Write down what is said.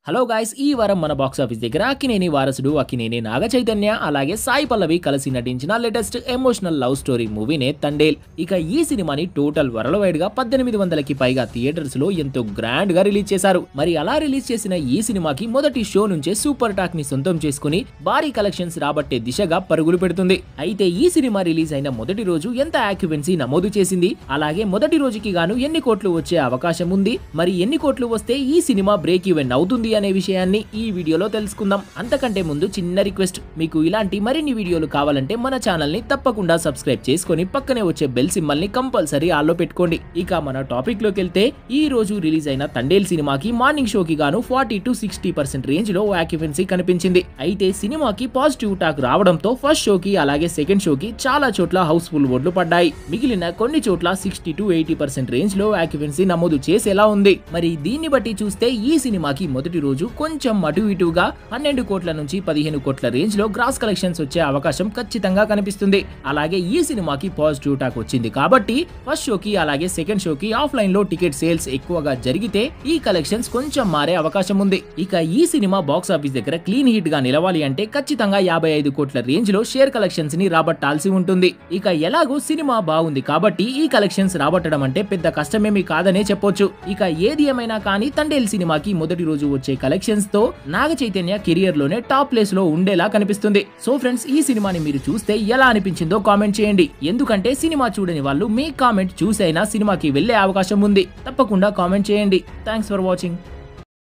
Hello guys ఈ వారం మన బాక్స్ ఆఫీస్ దగ్గర అక్కినేని వారసుడు అక్కినేని నాగ చైతన్య అలాగే సాయి పల్లవి కలిసి నటించిన లేటెస్ట్ ఎమోషనల్ లవ్ స్టోరీ మూవీనే తండేల్. ఇక ఈ సినిమాని టోటల్ వరల్డ్ వైడ్ గా 1800కి పైగా థియేటర్స్ లో ఎంతో గ్రాండ్ గా రిలీజ్ చేశారు. మరి అలా రిలీజ్ చేసిన ఈ సినిమాకి మొదటి షో నుంచే సూపర్ టాక్ ని సొంతం చేసుకుని భారీ కలెక్షన్స్ రాబట్టే దిశగా పరుగులు పెడుతుంది. అయితే ఈ సినిమా రిలీజ్ అయిన మొదటి రోజు ఎంత ఆక్యుపెన్సీ నమోదు చేసింది, అలాగే మొదటి రోజుకి గాను ఎన్ని కోట్లు వచ్చే అవకాశం ఉంది, మరి ఎన్ని కోట్లు వస్తే ఈ సినిమా బ్రేక్ ఈవెన్ అవుతుంది అనే విషయాన్ని ఈ వీడియోలో తెలుసుకుందాం. అంతకంటే ముందు చిన్న రిక్వెస్ట్, మీకు ఇలాంటి మరిన్ని వీడియోలు కావాలంటే మన ఛానల్ ని తప్పకుండా సబ్స్క్రైబ్ చేసుకొని పక్కనే వచ్చే బెల్ సింబల్ ని కంపల్సరీ ఆల్లో పెట్టుకోండి. ఇక మన టాపిక్ లోకి వెళ్తే ఈ రోజు రిలీజ్ అయిన తండేల్ సినిమాకి మార్నింగ్ షోకి గాను 40-60% రేంజ్ లో ఆక్యుపెన్సీ కనిపించింది. అయితే సినిమాకి పాజిటివ్ టాక్ రావడంతో ఫస్ట్ షోకి అలాగే సెకండ్ షోకి చాలా చోట్ల హౌస్ఫుల్ ఓట్లు పడ్డాయి. మిగిలిన కొన్ని చోట్ల 60-80% రేంజ్ లో ఆక్యుపెన్సీ నమోదు చేసేలా ఉంది. మరి దీన్ని బట్టి చూస్తే ఈ సినిమాకి మొదటి రోజు కొంచెం అటు ఇటుగా 12 కోట్ల నుంచి 15 కోట్ల రేంజ్ లో గ్రాస్ కలెక్షన్స్ వచ్చే అవకాశం ఖచ్చితంగా కనిపిస్తుంది. అలాగే ఈ సినిమాకి పాజిటివ్ టాక్ వచ్చింది కాబట్టి ఫస్ట్ షోకి అలాగే సెకండ్ షోకి ఆఫ్లైన్ లో టికెట్ సేల్స్ ఎక్కువగా జరిగితే ఈ కలెక్షన్స్ కొంచెం మారే అవకాశం ఉంది. ఇక ఈ సినిమా బాక్స్ ఆఫీస్ దగ్గర క్లీన్ హిట్ గా నిలవాలి అంటే ఖచ్చితంగా 55 కోట్ల రేంజ్ లో షేర్ కలెక్షన్స్ ని రాబట్టాల్సి ఉంటుంది. ఇక ఎలాగో సినిమా బాగుంది కాబట్టి ఈ కలెక్షన్స్ రాబట్టడం అంటే పెద్ద కష్టమేమి కాదనే చెప్పొచ్చు. ఇక ఏది ఏమైనా కానీ తండేల్ సినిమాకి మొదటి రోజు వచ్చే కలెక్షన్స్ తో నాగ చైతన్య కెరియర్ లోనే టాప్ ప్లేస్ లో ఉండేలా కనిపిస్తుంది. సో ఫ్రెండ్స్, ఈ సినిమాని మీరు చూస్తే ఎలా అనిపించిందో కామెంట్ చేయండి. ఎందుకంటే సినిమా చూడని వాళ్ళు మీ కామెంట్ చూసైనా సినిమాకి వెళ్లే అవకాశం ఉంది. తప్పకుండా కామెంట్ చేయండి. Thanks for watching.